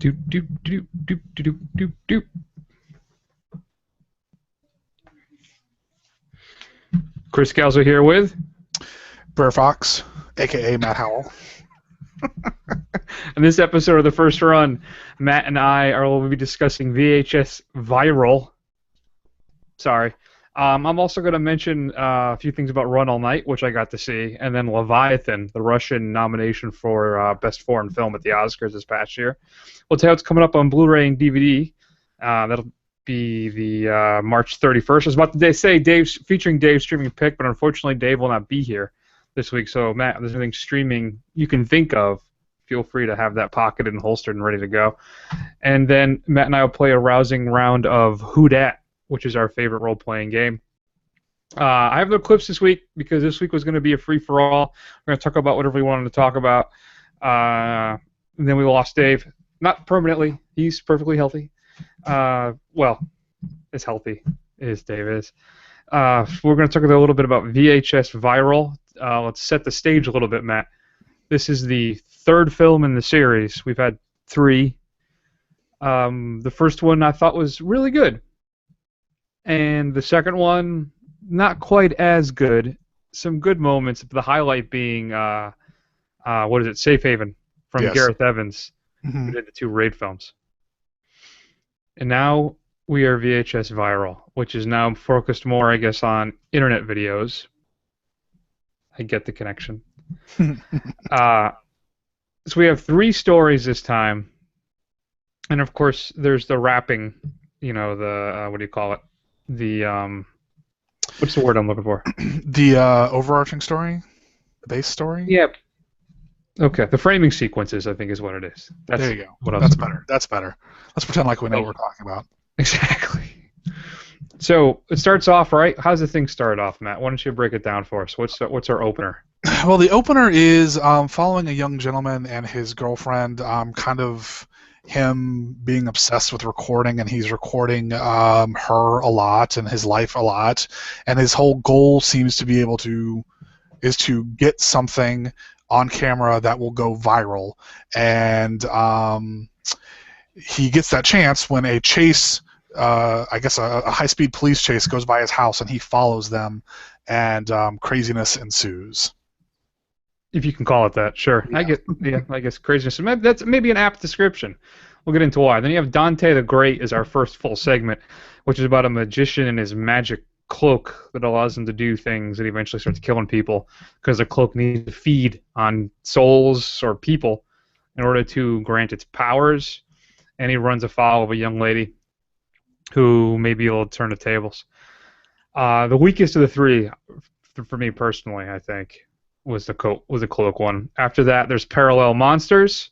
Doop, doop, doop, doop, doop, doop, doop. Chris Scalzo here with. Brer Fox, a.k.a. Matt Howell. In this episode of The First Run, Matt and I will be discussing VHS Viral. Sorry. I'm also going to mention a few things about Run All Night, which I got to see, and then Leviathan, the Russian nomination for Best Foreign Film at the Oscars this past year. We'll tell you what's coming up on Blu-ray and DVD. That'll be the March 31st. I was about to say featuring Dave's streaming pick, but unfortunately Dave will not be here this week. So Matt, if there's anything streaming you can think of, feel free to have that pocketed and holstered and ready to go. And then Matt and I will play a rousing round of Who Dat, which is our favorite role-playing game. I have no clips this week because this week was going to be a free-for-all. We're going to talk about whatever we wanted to talk about. And then we lost Dave. Not permanently. He's perfectly healthy. Well, as healthy as Dave is. We're going to talk a little bit about VHS Viral. Let's set the stage a little bit, Matt. This is the third film in the series. We've had three. The first one I thought was really good. And the second one, not quite as good. Some good moments, the highlight being, what is it, Safe Haven from Gareth Evans, who did the two Raid films. And now we are VHS Viral, which is now focused more, I guess, on internet videos. I get the connection. So we have three stories this time. And, of course, there's the wrapping, the, what do you call it? The, what's the word I'm looking for? The overarching story? The base story? Yeah. Okay, the framing sequences, I think, is what it is. There you go. That's better. That's better. Let's pretend like we know what we're talking about. Exactly. So it starts off, right? How's the thing start off, Matt? Why don't you break it down for us? What's our opener? Well, the opener is following a young gentleman and his girlfriend, kind of him being obsessed with recording, and he's recording her a lot and his life a lot, and his whole goal seems to be is to get something on camera that will go viral, and he gets that chance when a chase, I guess a high-speed police chase goes by his house, and he follows them, and craziness ensues. If you can call it that, sure. Yeah. I guess craziness. That's maybe an apt description. We'll get into why. Then you have Dante the Great as our first full segment, which is about a magician and his magic cloak that allows him to do things, and he eventually starts killing people because the cloak needs to feed on souls or people in order to grant its powers. And he runs afoul of a young lady who maybe will turn the tables. The weakest of the three, for me personally, I think, was the cloak one. After that, there's Parallel Monsters,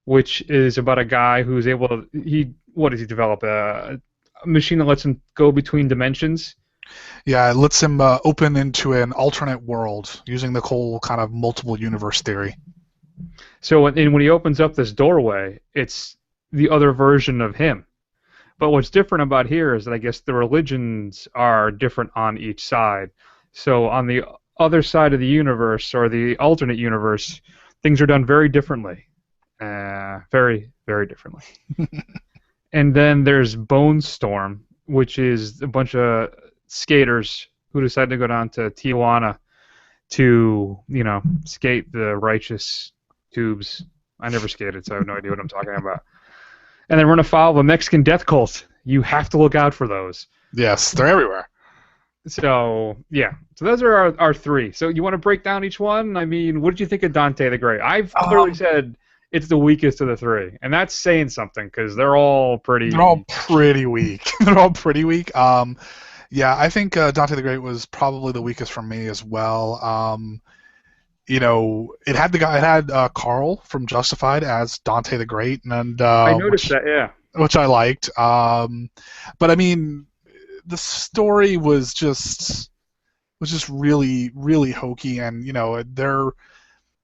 which is about a guy who's able to what does he develop? A machine that lets him go between dimensions. Yeah, it lets him open into an alternate world using the whole kind of multiple universe theory. So when he opens up this doorway, it's the other version of him. But what's different about here is that I guess the religions are different on each side. So on the other side of the universe, or the alternate universe, things are done very differently. Very, very differently. And then there's Bone Storm, which is a bunch of skaters who decide to go down to Tijuana to, skate the righteous tubes. I never skated, so I have no idea what I'm talking about. And then run afoul of a Mexican death cult. You have to look out for those. Yes, they're everywhere. So, yeah. So those are our three. So you want to break down each one? I mean, what did you think of Dante the Great? I've clearly said it's the weakest of the three. And that's saying something, because they're all pretty... They're all pretty weak. They're all pretty weak. Yeah, I think Dante the Great was probably the weakest for me as well. It had Carl from Justified as Dante the Great, and I noticed that, yeah. Which I liked. But I mean, the story was just really, really hokey, and the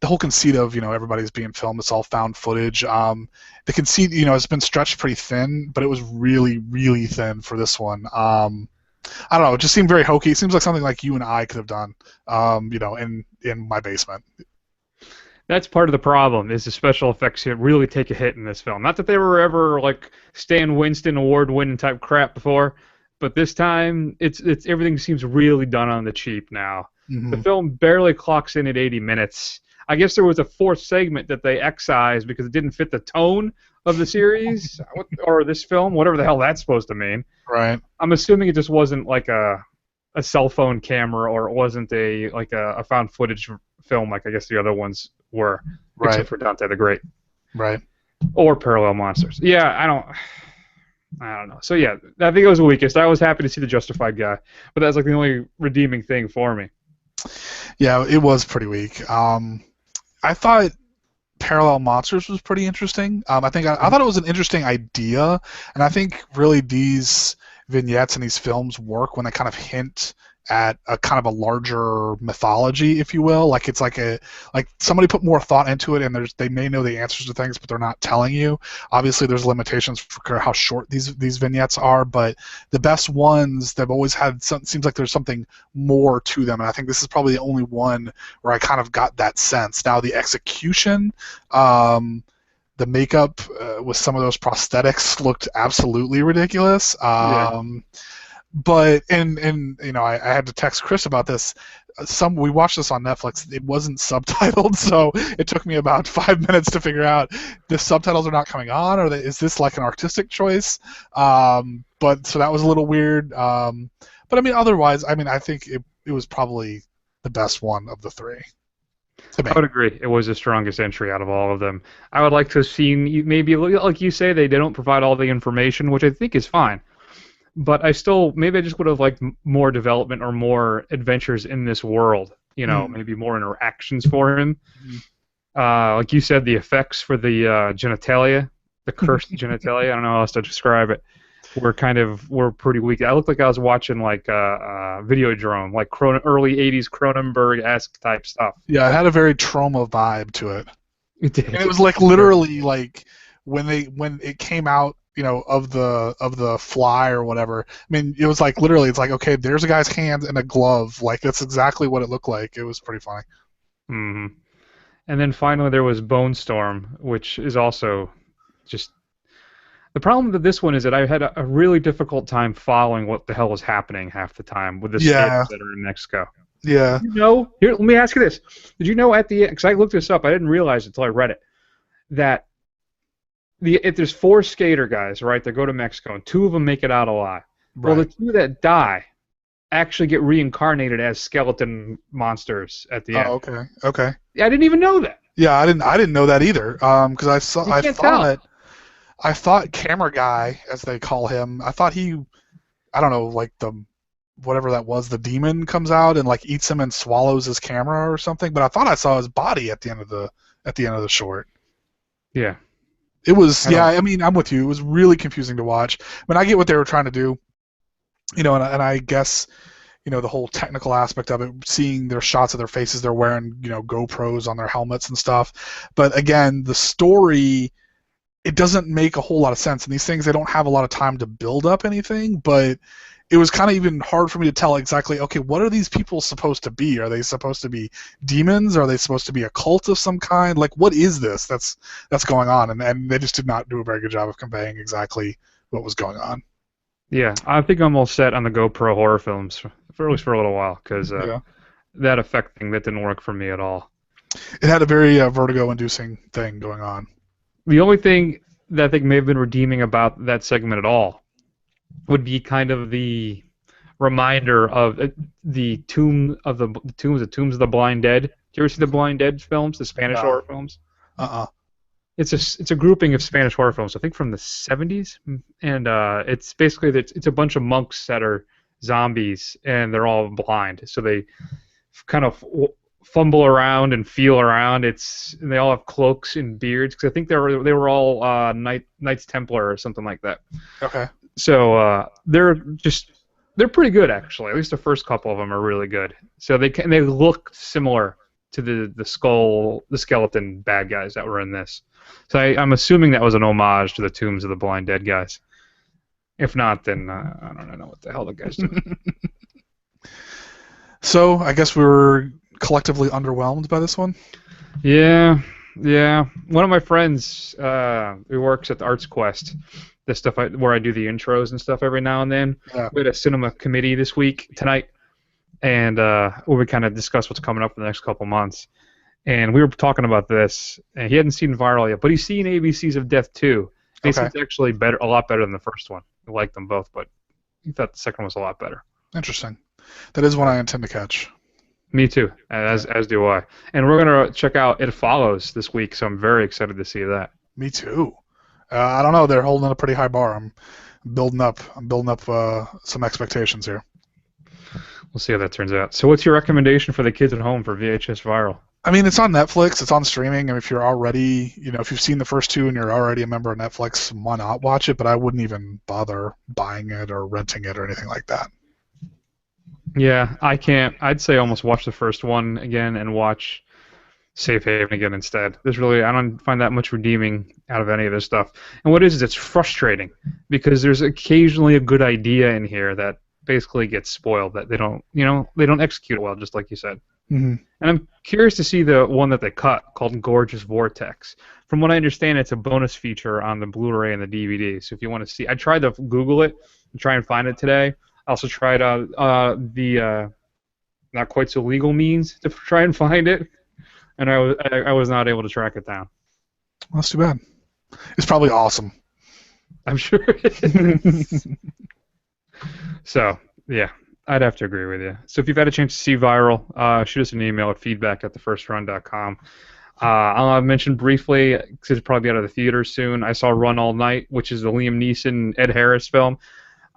whole conceit of everybody's being filmed, it's all found footage. The conceit has been stretched pretty thin, but it was really, really thin for this one. I don't know, it just seemed very hokey. It seems like something like you and I could have done, in my basement. That's part of the problem. Is the special effects here really take a hit in this film? Not that they were ever like Stan Winston award-winning type crap before, but this time it's everything seems really done on the cheap now. The Hmm. film barely clocks in at 80 minutes. I guess there was a fourth segment that they excised because it didn't fit the tone of the series or this film, whatever the hell that's supposed to mean. Right. I'm assuming it just wasn't like a cell phone camera, or it wasn't a found footage film like I guess the other ones were, Right. except for Dante the Great Right. or Parallel Monsters. Yeah, I don't know. So yeah, I think it was the weakest. I was happy to see the Justified guy, but that's like the only redeeming thing for me. Yeah, it was pretty weak. I thought Parallel Monsters was pretty interesting. I thought it was an interesting idea, and I think really these vignettes and these films work when they kind of hint at a kind of a larger mythology, if you will. Like it's like somebody put more thought into it, and they may know the answers to things, but they're not telling you. Obviously, there's limitations for how short these vignettes are, but the best ones they've always had seems like there's something more to them, and I think this is probably the only one where I kind of got that sense. Now the execution. The makeup with some of those prosthetics looked absolutely ridiculous. Yeah. But I had to text Chris about this. We watched this on Netflix. It wasn't subtitled, so it took me about 5 minutes to figure out the subtitles are not coming on, or is this like an artistic choice? But so that was a little weird. But I mean, otherwise, I mean, I think it was probably the best one of the three. I would agree. It was the strongest entry out of all of them. I would like to have seen maybe, like you say, they don't provide all the information, which I think is fine. But I just would have liked more development or more adventures in this world. Maybe more interactions for him. Like you said, the effects for the genitalia, the cursed genitalia. I don't know how else to describe it. Were pretty weak. I looked like I was watching like Videodrome, like early '80s Cronenberg-esque type stuff. Yeah, it had a very trauma vibe to it. It did. And it was like literally like when it came out, of the fly or whatever. I mean, it was like literally, it's like, okay, there's a guy's hand and a glove. Like that's exactly what it looked like. It was pretty funny. Hmm. And then finally there was Bone Storm, which is also just. The problem with this one is that I had a really difficult time following what the hell was happening half the time with the kids that are in Mexico. Yeah. Here, let me ask you this. Did you know at the end, because I looked this up, I didn't realize it until I read it, that if there's 4 skater guys, right, that go to Mexico, and 2 of them make it out alive. Right. Well, the 2 that die actually get reincarnated as skeleton monsters at the end. Oh, okay. Okay. Yeah, I didn't even know that. Yeah, I didn't know that either. Because I thought Camera Guy, as they call him, I thought I don't know, like whatever that was, the demon comes out and like eats him and swallows his camera or something. But I thought I saw his body at the end of the short. Yeah. It was, I mean, I'm with you. It was really confusing to watch. I mean, I get what they were trying to do, and I guess, the whole technical aspect of it, seeing their shots of their faces, they're wearing, GoPros on their helmets and stuff. But again, the story, it doesn't make a whole lot of sense. And these things, they don't have a lot of time to build up anything, but it was kind of even hard for me to tell exactly, okay, what are these people supposed to be? Are they supposed to be demons? Are they supposed to be a cult of some kind? Like, what is this that's going on? And they just did not do a very good job of conveying exactly what was going on. Yeah, I think I'm all set on the GoPro horror films, for at least for a little while, because that effect thing, that didn't work for me at all. It had a very vertigo-inducing thing going on. The only thing that I think may have been redeeming about that segment at all would be kind of the reminder of the tombs of the Blind Dead. Do you ever see the Blind Dead films, the Spanish horror films? It's a grouping of Spanish horror films, I think from the 70s, and it's basically it's a bunch of monks that are zombies and they're all blind, so they kind of fumble around and feel around. They all have cloaks and beards, because I think they were all Knights Templar or something like that. Okay. So they're pretty good, actually. At least the first couple of them are really good. So they look similar to the skeleton bad guys that were in this. So I'm assuming that was an homage to the tombs of the Blind Dead guys. If not, then I don't know what the hell the guys do. So I guess we were collectively underwhelmed by this one. Yeah, yeah. One of my friends, who works at the Arts Quest, the stuff where I do the intros and stuff every now and then. Yeah. We had a cinema committee tonight, and where we kind of discuss what's coming up in the next couple months. And we were talking about this, and he hadn't seen Viral yet, but he's seen ABCs of Death too. And he said Okay. it's actually a lot better than the first one. He liked them both, but he thought the second one was a lot better. Interesting. That is one I intend to catch. Me too, as do I. And we're gonna check out It Follows this week, so I'm very excited to see that. Me too. I don't know. They're holding a pretty high bar. I'm building up. Some expectations here. We'll see how that turns out. So, what's your recommendation for the kids at home for VHS Viral? I mean, it's on Netflix. It's on streaming. And if you're already, if you've seen the first two and you're already a member of Netflix, why not watch it? But I wouldn't even bother buying it or renting it or anything like that. Yeah, I can't. I'd say almost watch the first one again and watch Safe Haven again instead. I don't find that much redeeming out of any of this stuff. And what is it's frustrating because there's occasionally a good idea in here that basically gets spoiled, that they don't execute it well, just like you said. Mm-hmm. And I'm curious to see the one that they cut called Gorgeous Vortex. From what I understand, it's a bonus feature on the Blu-ray and the DVD. So if you want to see, I tried to Google it and try and find it today. I also tried the not quite so legal means to try and find it, and I was not able to track it down. Well, that's too bad. It's probably awesome. I'm sure it is. So, yeah, I'd have to agree with you. So if you've had a chance to see Viral, shoot us an email at feedback@thefirstrun.com. I'll mention briefly, because it'll probably be out of the theater soon, I saw Run All Night, which is the Liam Neeson, Ed Harris film.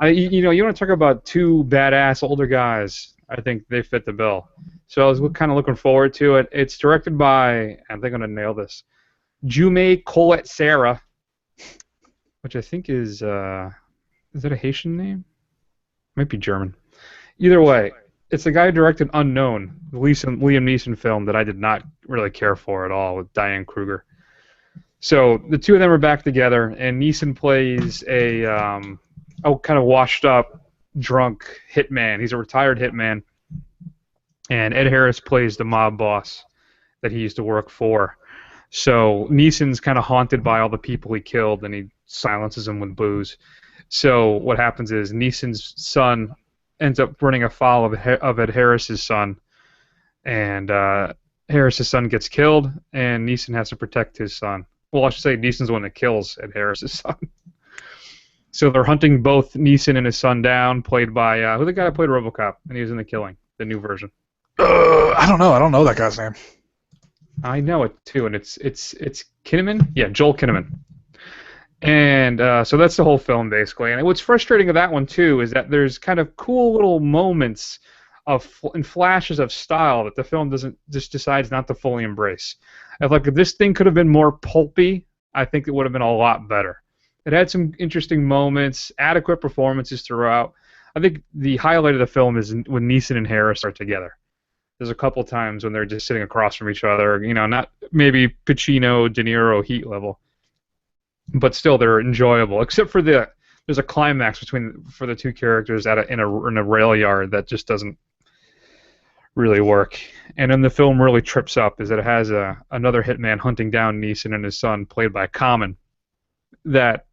You want to talk about two badass older guys. I think they fit the bill. So I was kind of looking forward to it. It's directed by, I think I'm going to nail this, Jume Colette Serra, which I think is that a Haitian name? Might be German. Either way, it's the guy who directed Unknown, the Liam Neeson film that I did not really care for at all with Diane Kruger. So the two of them are back together, and Neeson plays a kind of washed up, drunk hitman. He's a retired hitman, and Ed Harris plays the mob boss that he used to work for. So Neeson's kind of haunted by all the people he killed, and he silences them with booze. So what happens is Neeson's son ends up running afoul of Ed Harris's son, and Harris's son gets killed, and Neeson has to protect his son. Well, I should say Neeson's the one that kills Ed Harris's son. So they're hunting both Neeson and his son down, played by who the guy that played RoboCop, and he was in The Killing, the new version. I don't know. I don't know that guy's name. I know it too, and it's Kinnaman. Yeah, Joel Kinnaman. And so that's the whole film basically. And what's frustrating of that one too is that there's kind of cool little moments and flashes of style that the film just decides not to fully embrace. If this thing could have been more pulpy, I think it would have been a lot better. It had some interesting moments, adequate performances throughout. I think the highlight of the film is when Neeson and Harris are together. There's a couple times when they're just sitting across from each other, not maybe Pacino, De Niro, Heat level, but still they're enjoyable. Except for there's a climax for the two characters in a rail yard that just doesn't really work. And then the film really trips up is that it has another hitman hunting down Neeson and his son, played by Common. That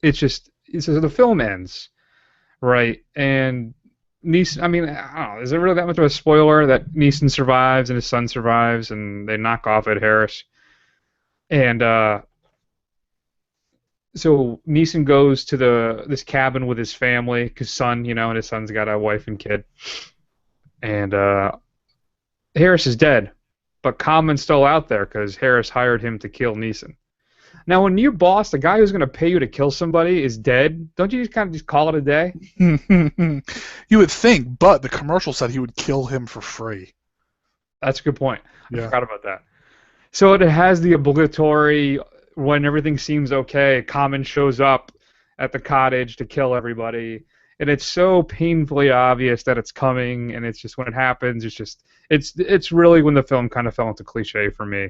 the film ends, right? And Neeson, I don't know, is it really that much of a spoiler that Neeson survives and his son survives and they knock off Ed Harris? And so Neeson goes to this cabin with his family, his son, and his son's got a wife and kid. And Harris is dead, but Common's still out there because Harris hired him to kill Neeson. Now, when your boss, the guy who's going to pay you to kill somebody, is dead, don't you just call it a day? You would think, but the commercial said he would kill him for free. That's a good point. Yeah. I forgot about that. So it has the obligatory, when everything seems okay, Common shows up at the cottage to kill everybody, and it's so painfully obvious that it's coming, and it's just when it happens, it's really when the film kind of fell into cliche for me.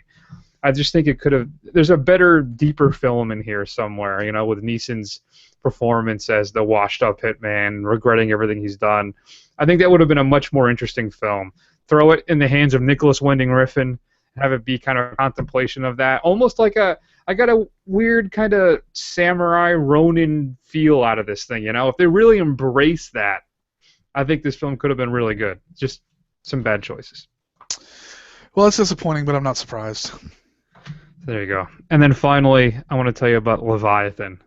I just think it could have. There's a better, deeper film in here somewhere, with Neeson's performance as the washed-up hitman, regretting everything he's done. I think that would have been a much more interesting film. Throw it in the hands of Nicholas Winding Refn, have it be kind of a contemplation of that, almost like I got a weird kind of samurai Ronin feel out of this thing. You know, if they really embrace that, I think this film could have been really good. Just some bad choices. Well, it's disappointing, but I'm not surprised. There you go. And then finally, I want to tell you about Leviathan,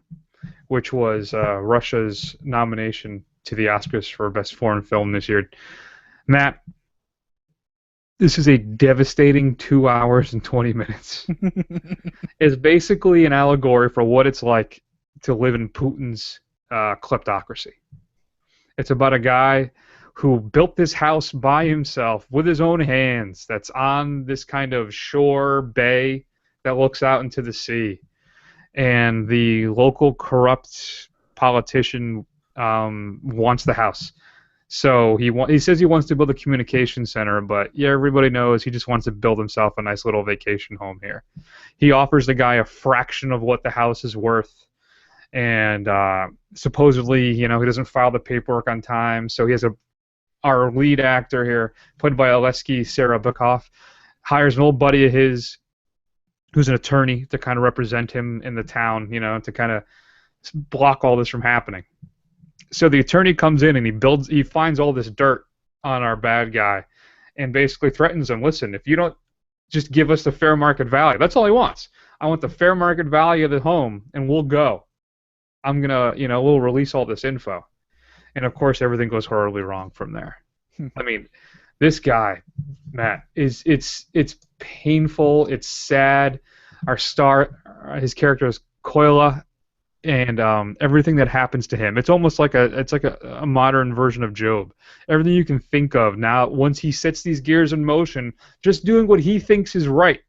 which was Russia's nomination to the Oscars for Best Foreign Film this year. Matt, this is a devastating 2 hours and 20 minutes. It's basically an allegory for what it's like to live in Putin's kleptocracy. It's about a guy who built this house by himself with his own hands that's on this kind of shore bay that looks out into the sea. And the local corrupt politician wants the house. So he says he wants to build a communication center, but yeah, everybody knows he just wants to build himself a nice little vacation home here. He offers the guy a fraction of what the house is worth, and supposedly, you know, he doesn't file the paperwork on time. So he has our lead actor here, played by Oleksiy Serebryakov, hires an old buddy of his who's an attorney to kind of represent him in the town, you know, to kind of block all this from happening. So the attorney comes in and he finds all this dirt on our bad guy and basically threatens him, listen, if you don't just give us the fair market value, that's all he wants. I want the fair market value of the home and we'll go. I'm going to, you know, we'll release all this info. And of course everything goes horribly wrong from there. I mean, this guy, Matt, it's painful, it's sad. His character is Koila, and everything that happens to him, it's almost like a modern version of Job. Everything you can think of now, once he sets these gears in motion, just doing what he thinks is right,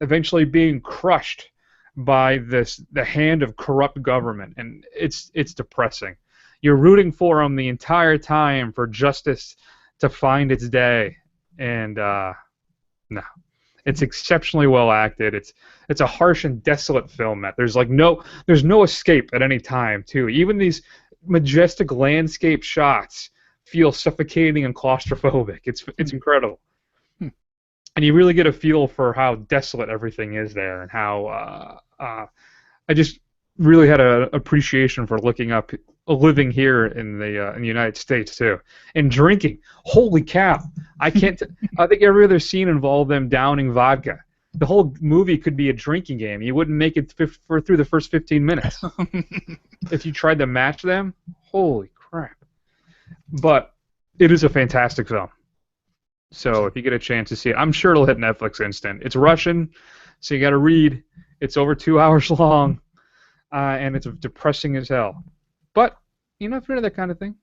eventually being crushed by the hand of corrupt government, and it's depressing. You're rooting for him the entire time for justice to find its day, and no. It's exceptionally well acted. It's a harsh and desolate film, Matt. There's no escape at any time, too. Even these majestic landscape shots feel suffocating and claustrophobic. It's incredible. And you really get a feel for how desolate everything is there, and how I just really had an appreciation for living here in the United States too, and drinking. Holy cow! I think every other scene involved them downing vodka. The whole movie could be a drinking game. You wouldn't make it through the first 15 minutes if you tried to match them. Holy crap! But it is a fantastic film. So if you get a chance to see it, I'm sure it'll hit Netflix instant. It's Russian, so you got to read. It's over 2 hours long, and it's depressing as hell. But, you know, if you're into that kind of thing.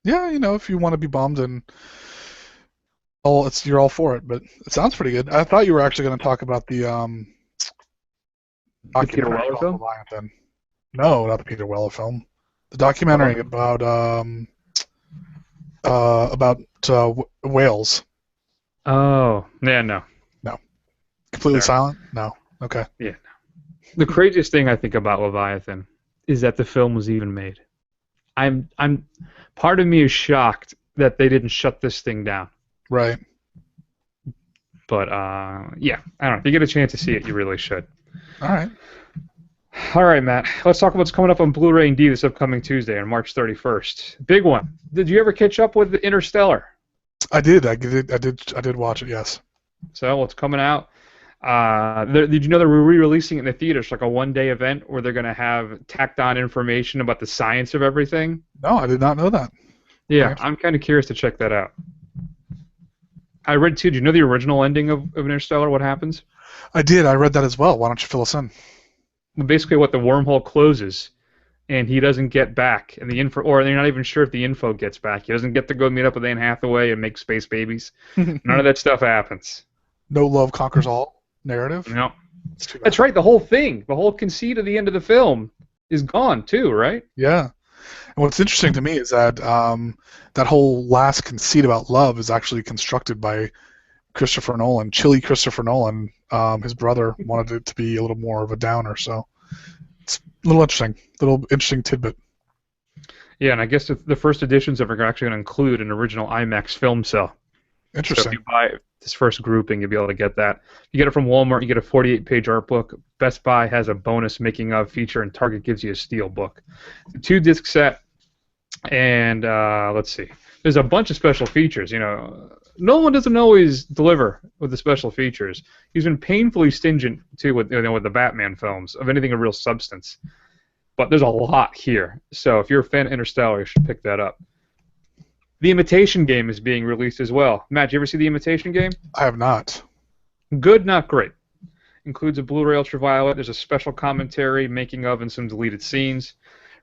Yeah, you know, if you want to be bummed and you're all for it, but it sounds pretty good. I thought you were actually going to talk about the Peter Weller film? Leviathan. No, not the Peter Weller film. The documentary about whales. Oh, yeah, no. No. Completely silent? No. Okay. Yeah, no. The craziest thing I think about Leviathan is that the film was even made. Part of me is shocked that they didn't shut this thing down. Right. But yeah, I don't know. If you get a chance to see it, you really should. All right. All right, Matt. Let's talk about what's coming up on Blu-ray and DVD this upcoming Tuesday on March 31st. Big one. Did you ever catch up with Interstellar? I did. I did watch it. Yes. So what's coming out? Did you know they're re-releasing it in the theaters, like a one-day event where they're going to have tacked on information about the science of everything? No, I did not know that. Yeah, okay. I'm kind of curious to check that out. I read too. Do you know the original ending of Interstellar? What happens? I did. I read that as well. Why don't you fill us in? Basically, what the wormhole closes, and he doesn't get back, and the info, or they're not even sure if the info gets back. He doesn't get to go meet up with Anne Hathaway and make space babies. None of that stuff happens. No love conquers all narrative? No. That's right. The whole thing, the whole conceit of the end of the film is gone too, right? Yeah. And what's interesting to me is that that whole last conceit about love is actually constructed by Christopher Nolan, chilly Christopher Nolan. His brother wanted it to be a little more of a downer, so it's a little interesting tidbit. Yeah, and I guess the first editions of it are actually going to include an original IMAX film cell. Interesting. this first grouping, you'll be able to get that. You get it from Walmart, you get a 48-page art book. Best Buy has a bonus making of feature, and Target gives you a steel book. The 2-disc set, and let's see. There's a bunch of special features. Nolan doesn't always deliver with the special features. He's been painfully stingent too with the Batman films of anything of real substance. But there's a lot here. So if you're a fan of Interstellar, you should pick that up. The Imitation Game is being released as well. Matt, did you ever see The Imitation Game? I have not. Good, not great. Includes a Blu-ray Ultraviolet. There's a special commentary, making of, and some deleted scenes.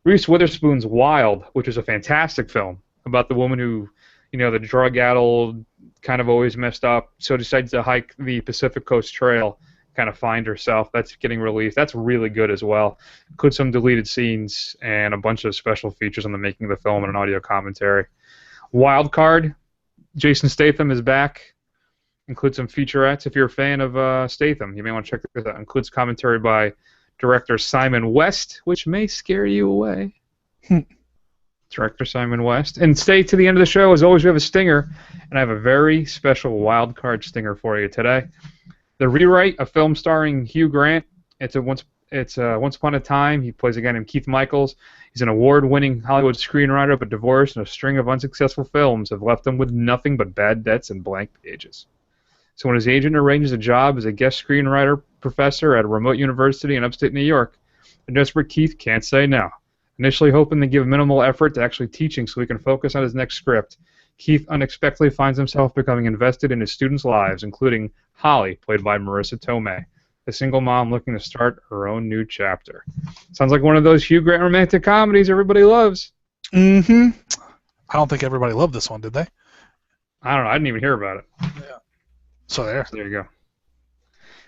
Reese Witherspoon's Wild, which is a fantastic film about the woman who, the drug-addled, kind of always messed up, so decides to hike the Pacific Coast Trail, kind of find herself. That's getting released. That's really good as well. Includes some deleted scenes and a bunch of special features on the making of the film and an audio commentary. Wild Card, Jason Statham is back. Includes some featurettes. If you're a fan of Statham, you may want to check this out. Includes commentary by director Simon West, which may scare you away. Director Simon West. And stay to the end of the show. As always, we have a stinger, and I have a very special Wild Card stinger for you today. The Rewrite, a film starring Hugh Grant. It's Once Upon a Time. He plays a guy named Keith Michaels. He's an award-winning Hollywood screenwriter, but divorced, and a string of unsuccessful films have left him with nothing but bad debts and blank pages. So when his agent arranges a job as a guest screenwriter professor at a remote university in upstate New York, the desperate Keith can't say no. Initially hoping to give minimal effort to actually teaching so he can focus on his next script, Keith unexpectedly finds himself becoming invested in his students' lives, including Holly, played by Marissa Tomei, a single mom looking to start her own new chapter. Sounds like one of those Hugh Grant romantic comedies everybody loves. Mm-hmm. I don't think everybody loved this one, did they? I don't know. I didn't even hear about it. Yeah. So there. There you go.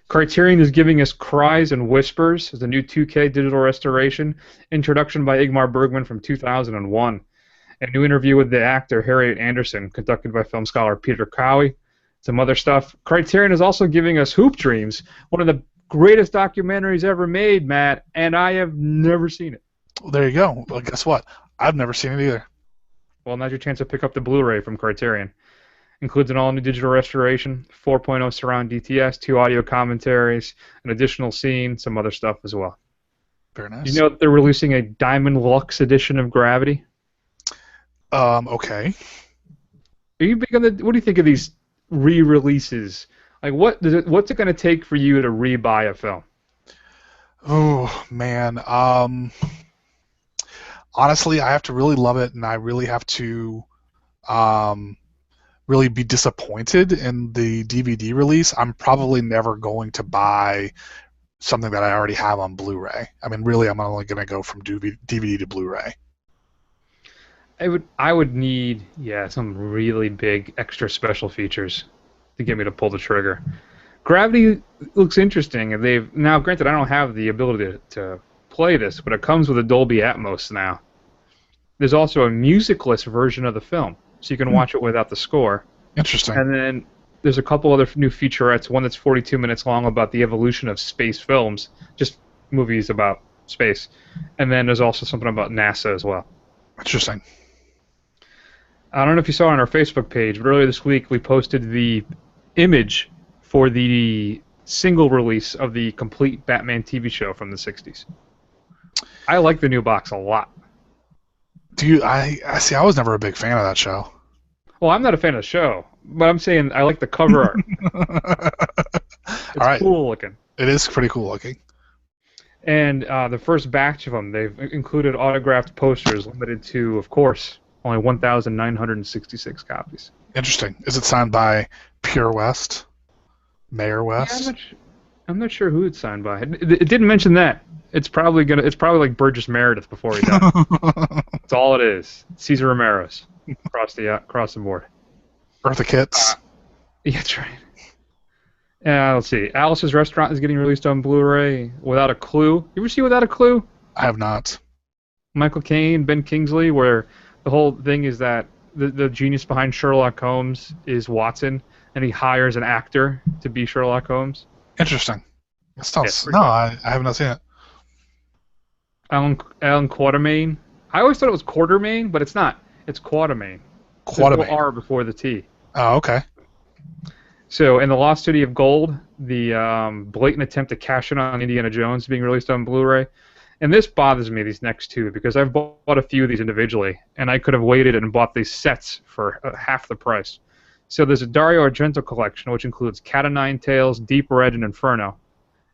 Criterion is giving us Cries and Whispers as a new 2K digital restoration. Introduction by Ingmar Bergman from 2001. A new interview with the actor Harriet Anderson, conducted by film scholar Peter Cowie. Some other stuff. Criterion is also giving us Hoop Dreams, one of the greatest documentaries ever made, Matt, and I have never seen it. Well, there you go. Well, guess what? I've never seen it either. Well, now's your chance to pick up the Blu-ray from Criterion. Includes an all-new digital restoration, 4.0 surround DTS, 2 audio commentaries, an additional scene, some other stuff as well. Very nice. You know that they're releasing a Diamond Lux edition of Gravity? Okay. Are you big on what do you think of these re-releases? Like, what's it going to take for you to re-buy a film? Oh, man. Honestly, I have to really love it, and I really have to really be disappointed in the DVD release. I'm probably never going to buy something that I already have on Blu-ray. I mean, really, I'm only going to go from DVD to Blu-ray. I would need some really big extra special features to get me to pull the trigger. Gravity looks interesting. Now, granted, I don't have the ability to play this, but it comes with a Dolby Atmos now. There's also a musicless version of the film, so you can watch it without the score. Interesting. And then there's a couple other new featurettes. One that's 42 minutes long about the evolution of space films, just movies about space. And then there's also something about NASA as well. Interesting. I don't know if you saw on our Facebook page, but earlier this week we posted the image for the single release of the complete Batman TV show from the 60s. I like the new box a lot. I see. I was never a big fan of that show. Well, I'm not a fan of the show, but I'm saying I like the cover art. It's cool looking. It is pretty cool looking. And the first batch of them, they've included autographed posters, limited to, of course, only 1,966 copies. Interesting. Is it signed by Pure West? Mayor West? Yeah, I'm not sure who it's signed by. It didn't mention that. It's probably like Burgess Meredith before he died. That's all it is. Cesar Romero's across the board. Eartha Kitt's. Yeah, that's right. Let's see. Alice's Restaurant is getting released on Blu-ray. Without a Clue. You ever see Without a Clue? I have not. Michael Caine, Ben Kingsley, where the whole thing is that the genius behind Sherlock Holmes is Watson, and he hires an actor to be Sherlock Holmes. Interesting. I have not seen it. Alan Quatermain. I always thought it was Quartermain, but it's not. It's Quatermain. Quatermain. There's no R before the T. Oh, okay. So, in The Lost City of Gold, the blatant attempt to cash in on Indiana Jones being released on Blu-ray, and this bothers me, these next two, because I've bought a few of these individually, and I could have waited and bought these sets for half the price. So there's a Dario Argento collection, which includes Cat o' Nine Tails, Deep Red, and Inferno.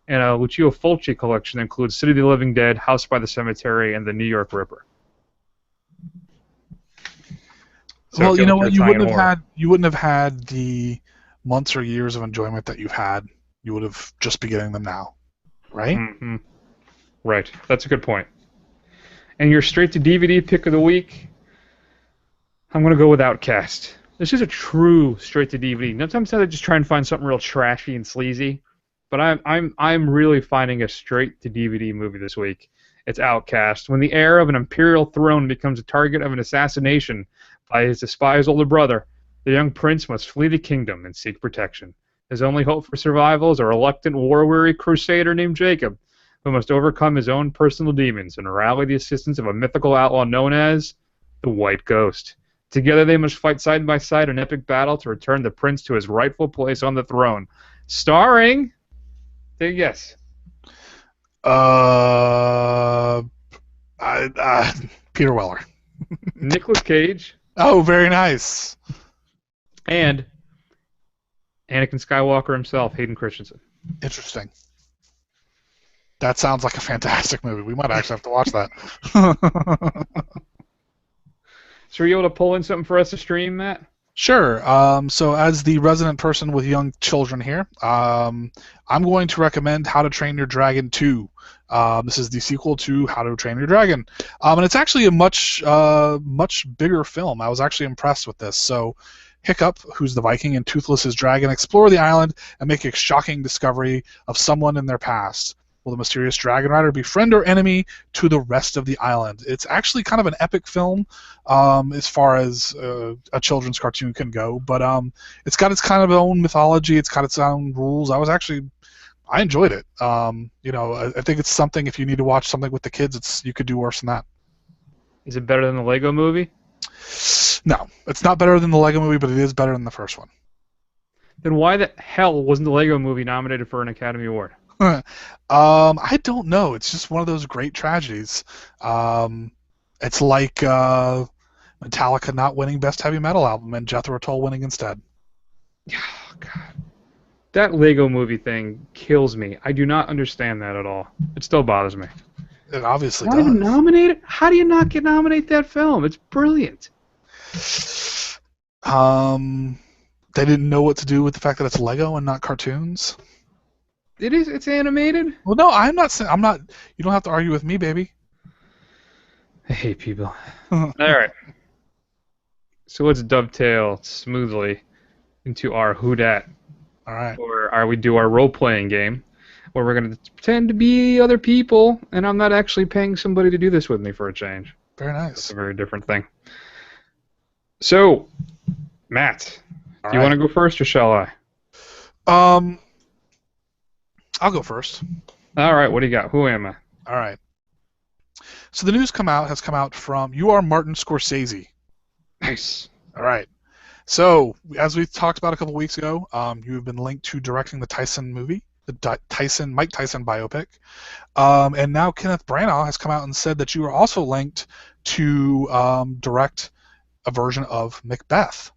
And a Lucio Fulci collection that includes City of the Living Dead, House by the Cemetery, and The New York Ripper. So well, you know what? you You wouldn't have had the months or years of enjoyment that you've had. You would have just been getting them now, right? Mm-hmm. Right. That's a good point. And your straight to DVD pick of the week, I'm going to go with Outcast. This is a true straight to DVD. Sometimes I just try and find something real trashy and sleazy, but I'm really finding a straight to DVD movie this week. It's Outcast. When the heir of an imperial throne becomes a target of an assassination by his despised older brother, the young prince must flee the kingdom and seek protection. His only hope for survival is a reluctant, war-weary crusader named Jacob, who must overcome his own personal demons and rally the assistance of a mythical outlaw known as the White Ghost. Together they must fight side by side in epic battle to return the prince to his rightful place on the throne. Starring... Take a guess. Peter Weller. Nicolas Cage. Oh, very nice. And Anakin Skywalker himself, Hayden Christensen. Interesting. That sounds like a fantastic movie. We might actually have to watch that. So are you able to pull in something for us to stream, Matt? Sure. So as the resident person with young children here, I'm going to recommend How to Train Your Dragon 2. This is the sequel to How to Train Your Dragon. And it's actually a much bigger film. I was actually impressed with this. So Hiccup, who's the Viking, and Toothless, his dragon, explore the island and make a shocking discovery of someone in their past. Will the mysterious dragon rider be friend or enemy to the rest of the island? It's actually kind of an epic film as far as a children's cartoon can go, but it's got its kind of own mythology. It's got its own rules. I enjoyed it. I think it's something, if you need to watch something with the kids, you could do worse than that. Is it better than the Lego Movie? No, it's not better than the Lego Movie, but it is better than the first one. Then why the hell wasn't the Lego Movie nominated for an Academy Award? I don't know. It's just one of those great tragedies. It's like Metallica not winning Best Heavy Metal Album and Jethro Tull winning instead. Oh, God. That Lego Movie thing kills me. I do not understand that at all. It still bothers me. It obviously not does. Even nominated? How do you not nominate that film? It's brilliant. They didn't know what to do with the fact that it's Lego and not cartoons. It is. It's animated. Well, no, I'm not saying. I'm not. You don't have to argue with me, baby. I hate people. All right. So let's dovetail smoothly into our Who Dat. All right. Or we do our role-playing game, where we're going to pretend to be other people, and I'm not actually paying somebody to do this with me for a change. Very nice. It's a very different thing. So, Matt, do you want to go first, or shall I? I'll go first. All right. What do you got? Who am I? All right. So the news has come out from you are Martin Scorsese. Nice. All right. So as we talked about a couple weeks ago, you have been linked to directing the Tyson movie, the Mike Tyson biopic, and now Kenneth Branagh has come out and said that you are also linked to direct a version of Macbeth,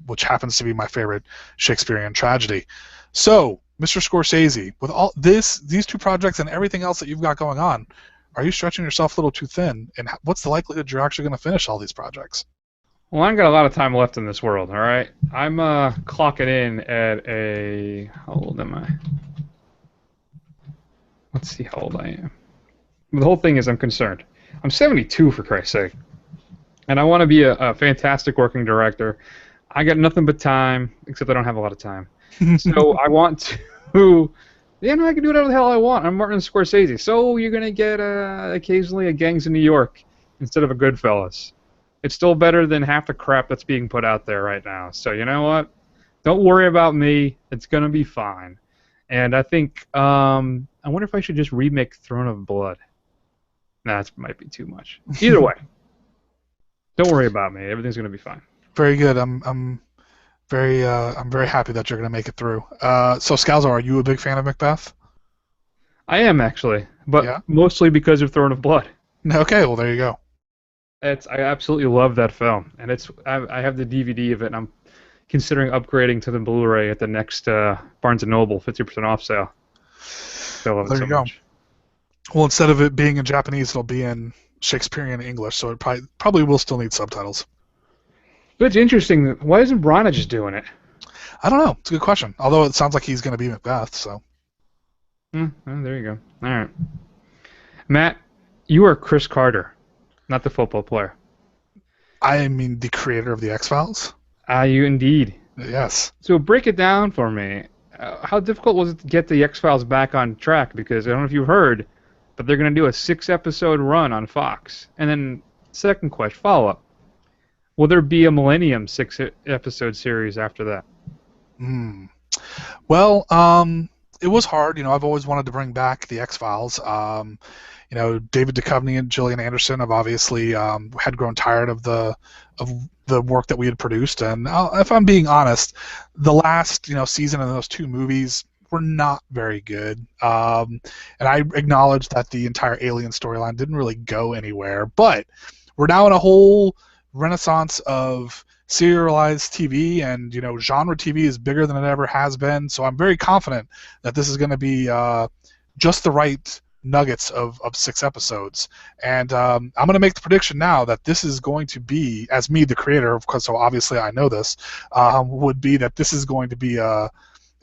which happens to be my favorite Shakespearean tragedy. So, Mr. Scorsese, with all these two projects and everything else that you've got going on, are you stretching yourself a little too thin? And what's the likelihood you're actually going to finish all these projects? Well, I've got a lot of time left in this world, all right? I'm clocking in at a... How old am I? Let's see how old I am. The whole thing is I'm concerned. I'm 72, for Christ's sake. And I want to be a fantastic working director. I got nothing but time, except I don't have a lot of time. So I want to... I can do whatever the hell I want. I'm Martin Scorsese. So you're going to get occasionally a Gangs of New York instead of a Goodfellas. It's still better than half the crap that's being put out there right now. So you know what? Don't worry about me. It's going to be fine. And I think... I wonder if I should just remake Throne of Blood. Nah, that might be too much. Either way. Don't worry about me. Everything's going to be fine. Very good. I'm I'm very happy that you're going to make it through. So Scalzo, are you a big fan of Macbeth? I am actually, but Yeah. mostly because of Throne of Blood. Okay, well there you go. I absolutely love that film, and I have the DVD of it, and I'm considering upgrading to the Blu-ray at the next Barnes and Noble 50% off sale. I love Well, it there so you go. much. Well, instead of it being in Japanese, it'll be in Shakespearean English, so it probably will still need subtitles. But it's interesting. Why isn't Brana just doing it? I don't know. It's a good question. Although it sounds like he's going to be Macbeth, so. Well, there you go. All right, Matt, you are Chris Carter, not the football player. I mean, the creator of the X-Files? Ah, you indeed. Yes. So break it down for me. How difficult was it to get the X-Files back on track? Because I don't know if you've heard, but they're going to do a 6-episode run on Fox. And then, second question, follow-up. Will there be a Millennium 6-episode series after that? Well, it was hard. I've always wanted to bring back the X-Files. David Duchovny and Gillian Anderson have obviously had grown tired of the work that we had produced. And if I'm being honest, the last season of those 2 movies were not very good. And I acknowledge that the entire Alien storyline didn't really go anywhere. But we're now in a whole renaissance of serialized TV, and genre TV is bigger than it ever has been. So I'm very confident that this is going to be just the right nuggets of 6 episodes. And I'm going to make the prediction now that this is going to be, as me, the creator, because so obviously I know this, would be that this is going to be a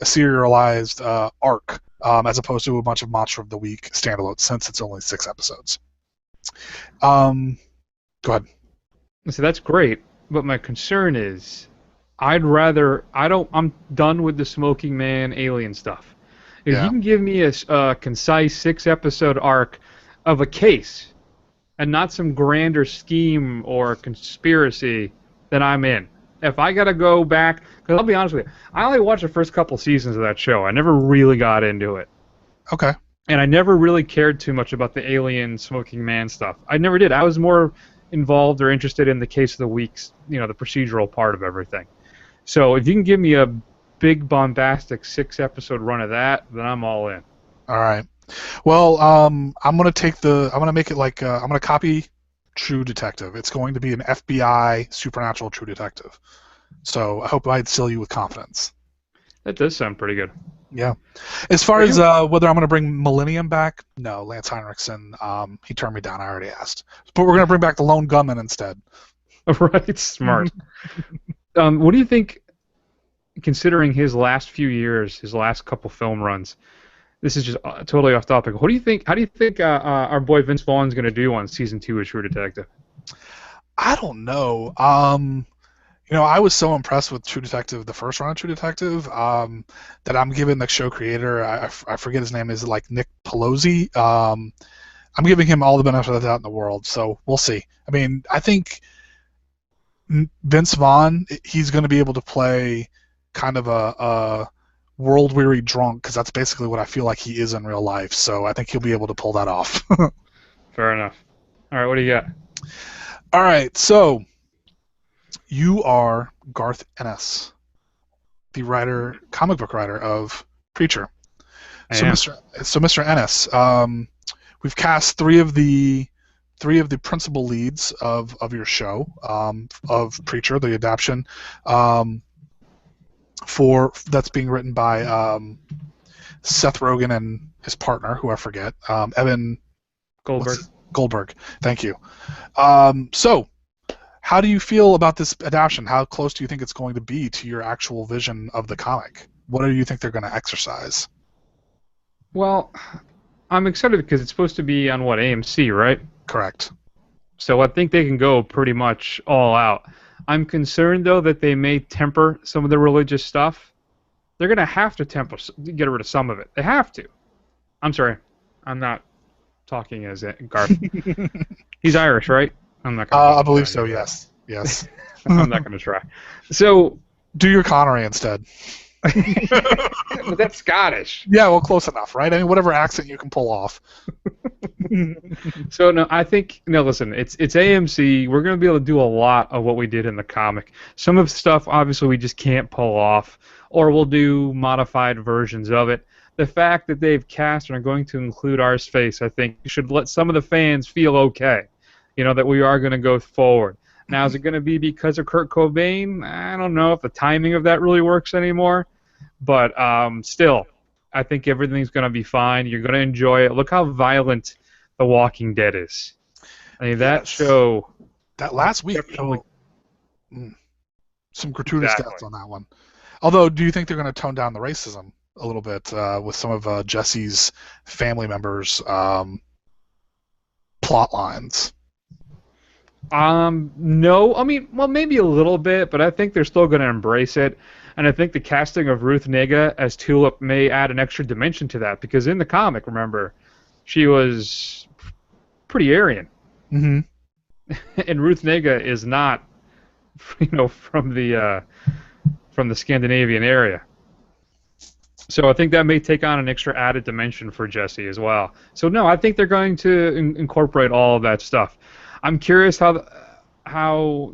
serialized arc, as opposed to a bunch of Monster of the Week standalones, since it's only 6 episodes. Go ahead. So that's great, but my concern is I'm done with the Smoking Man alien stuff. If Yeah. you can give me a concise 6-episode arc of a case and not some grander scheme or conspiracy, then I'm in. If I gotta go back, because I'll be honest with you, I only watched the first couple seasons of that show. I never really got into it. Okay. And I never really cared too much about the alien Smoking Man stuff. I never did. I was more involved or interested in the case of the week's, the procedural part of everything. So if you can give me a big bombastic 6-episode run of that, then I'm all in. All right. Well, I'm gonna make it like I'm gonna copy True Detective. It's going to be an FBI supernatural True Detective. So I hope I instill you with confidence. That does sound pretty good. Yeah. As far as whether I'm going to bring Millennium back, no, Lance Henriksen, he turned me down. I already asked. But we're going to bring back the Lone Gunman instead. Right, smart. What do you think, considering his last few years, his last couple film runs, this is just totally off topic. How do you think our boy Vince Vaughn's going to do on season 2 of True Detective? I don't know. I was so impressed with True Detective, the first run of True Detective, that I'm giving the show creator, I forget his name, is it like Nick Pelosi? I'm giving him all the benefit of the doubt in the world, so we'll see. I mean, I think Vince Vaughn, he's going to be able to play kind of a world-weary drunk, because that's basically what I feel like he is in real life, so I think he'll be able to pull that off. Fair enough. All right, what do you got? All right, so you are Garth Ennis, the comic book writer of Preacher. So Mr. Ennis, we've cast three of the principal leads of your show, of Preacher, the adaptation, that's being written by Seth Rogen and his partner, who I forget, Evan Goldberg. Thank you. So, how do you feel about this adaptation? How close do you think it's going to be to your actual vision of the comic? What do you think they're going to exercise? Well, I'm excited because it's supposed to be on, AMC, right? Correct. So I think they can go pretty much all out. I'm concerned, though, that they may temper some of the religious stuff. They're going to have to get rid of some of it. They have to. I'm sorry. I'm not talking as Garth. He's Irish, right? I'm not gonna I believe so, yes. Yes. I'm not going to try. So, do your Connery instead. But that's Scottish. Yeah, well, close enough, right? I mean, whatever accent you can pull off. So no, I think no. Listen, it's AMC. We're gonna be able to do a lot of what we did in the comic. Some of the stuff, obviously, we just can't pull off, or we'll do modified versions of it. The fact that they've cast and are going to include our space, I think, should let some of the fans feel okay. You know that we are going to go forward. Now, is it going to be because of Kurt Cobain? I don't know if the timing of that really works anymore, but still, I think everything's going to be fine. You're going to enjoy it. Look how violent The Walking Dead is. I mean, that show. That last week, Definitely. some gratuitous Exactly. deaths on that one. Although, do you think they're going to tone down the racism a little bit with some of Jesse's family members' plot lines? No. I mean, well, maybe a little bit, but I think they're still going to embrace it. And I think the casting of Ruth Negga as Tulip may add an extra dimension to that, because in the comic, remember, she was pretty Aryan. Mm-hmm. And Ruth Negga is not, from the Scandinavian area. So I think that may take on an extra added dimension for Jesse as well. So no, I think they're going to incorporate all of that stuff. I'm curious how